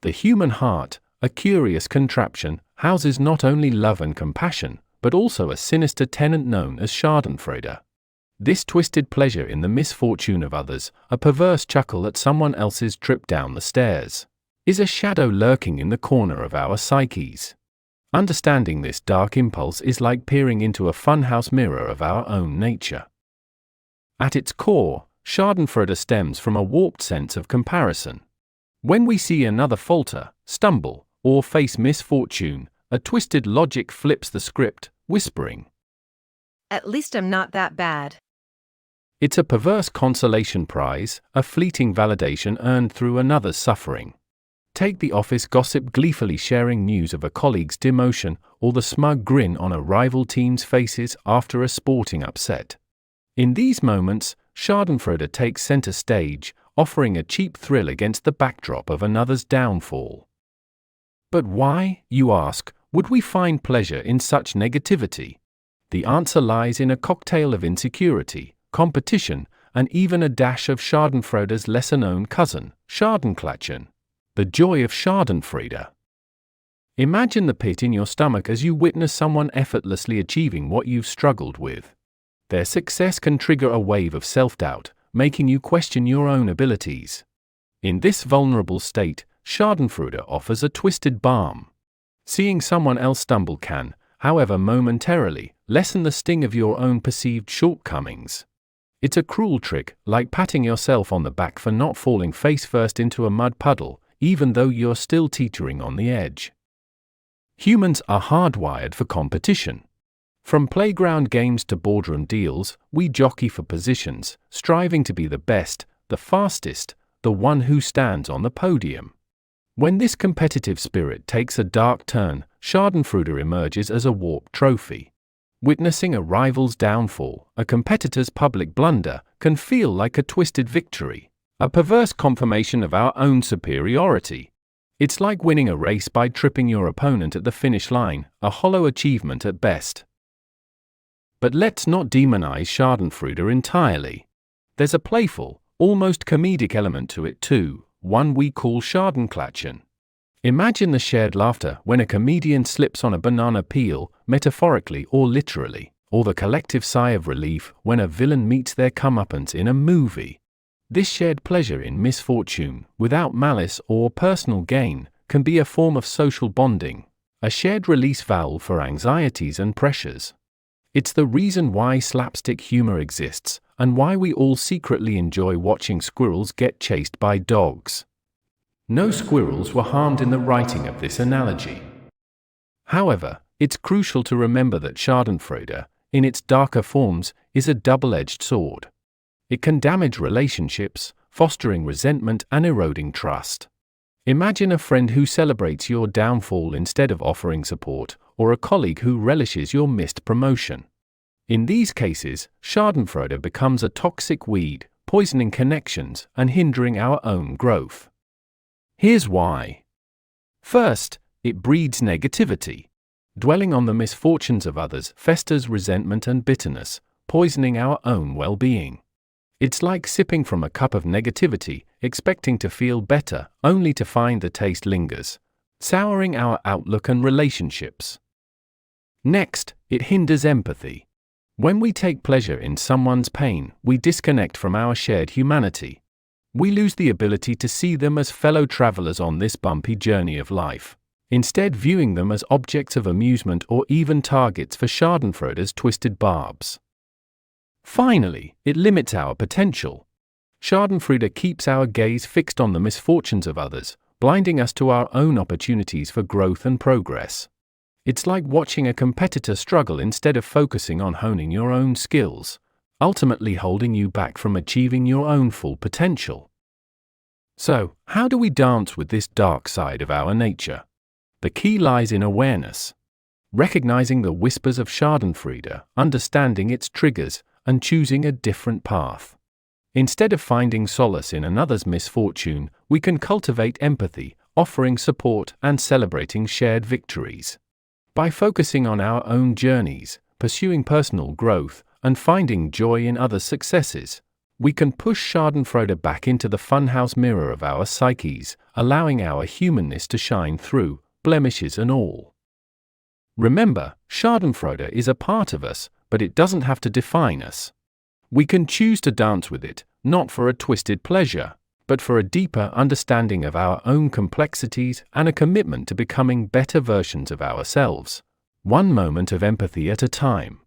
The human heart, a curious contraption, houses not only love and compassion, but also a sinister tenant known as Schadenfreude. This twisted pleasure in the misfortune of others, a perverse chuckle at someone else's trip down the stairs, is a shadow lurking in the corner of our psyches. Understanding this dark impulse is like peering into a funhouse mirror of our own nature. At its core, Schadenfreude stems from a warped sense of comparison. When we see another falter, stumble, or face misfortune, a twisted logic flips the script, whispering, "At least I'm not that bad." It's a perverse consolation prize, a fleeting validation earned through another's suffering. Take the office gossip gleefully sharing news of a colleague's demotion, or the smug grin on a rival team's faces after a sporting upset. In these moments, Schadenfreude takes center stage, offering a cheap thrill against the backdrop of another's downfall. But why, you ask, would we find pleasure in such negativity? The answer lies in a cocktail of insecurity, competition, and even a dash of Schadenfreude's lesser-known cousin, Schadenklatschen. The joy of Schadenfreude. Imagine the pit in your stomach as you witness someone effortlessly achieving what you've struggled with. Their success can trigger a wave of self-doubt, making you question your own abilities. In this vulnerable state, Schadenfreude offers a twisted balm. Seeing someone else stumble can, however momentarily, lessen the sting of your own perceived shortcomings. It's a cruel trick, like patting yourself on the back for not falling face-first into a mud puddle, even though you're still teetering on the edge. Humans are hardwired for competition. From playground games to boardroom deals, we jockey for positions, striving to be the best, the fastest, the one who stands on the podium. When this competitive spirit takes a dark turn, Schadenfreude emerges as a warped trophy. Witnessing a rival's downfall, a competitor's public blunder, can feel like a twisted victory, a perverse confirmation of our own superiority. It's like winning a race by tripping your opponent at the finish line, a hollow achievement at best. But let's not demonize Schadenfreude entirely. There's a playful, almost comedic element to it too, one we call Schadenklatschen. Imagine the shared laughter when a comedian slips on a banana peel, metaphorically or literally, or the collective sigh of relief when a villain meets their comeuppance in a movie. This shared pleasure in misfortune, without malice or personal gain, can be a form of social bonding, a shared release valve for anxieties and pressures. It's the reason why slapstick humor exists, and why we all secretly enjoy watching squirrels get chased by dogs. No squirrels were harmed in the writing of this analogy. However, it's crucial to remember that Schadenfreude, in its darker forms, is a double-edged sword. It can damage relationships, fostering resentment and eroding trust. Imagine a friend who celebrates your downfall instead of offering support, or a colleague who relishes your missed promotion. In these cases, Schadenfreude becomes a toxic weed, poisoning connections and hindering our own growth. Here's why. First, it breeds negativity. Dwelling on the misfortunes of others festers resentment and bitterness, poisoning our own well-being. It's like sipping from a cup of negativity, expecting to feel better, only to find the taste lingers, souring our outlook and relationships. Next, it hinders empathy. When we take pleasure in someone's pain, we disconnect from our shared humanity. We lose the ability to see them as fellow travelers on this bumpy journey of life, instead viewing them as objects of amusement or even targets for Schadenfreude's twisted barbs. Finally, it limits our potential. Schadenfreude keeps our gaze fixed on the misfortunes of others, blinding us to our own opportunities for growth and progress. It's like watching a competitor struggle instead of focusing on honing your own skills, ultimately holding you back from achieving your own full potential. So, how do we dance with this dark side of our nature? The key lies in awareness. Recognizing the whispers of Schadenfreude, understanding its triggers, and choosing a different path. Instead of finding solace in another's misfortune, we can cultivate empathy, offering support and celebrating shared victories. By focusing on our own journeys, pursuing personal growth, and finding joy in others' successes, We can push Schadenfreude back into the funhouse mirror of our psyches, allowing our humanness to shine through, blemishes and all. Remember, Schadenfreude is a part of us, but it doesn't have to define us. We can choose to dance with it, not for a twisted pleasure, but for a deeper understanding of our own complexities and a commitment to becoming better versions of ourselves, one moment of empathy at a time.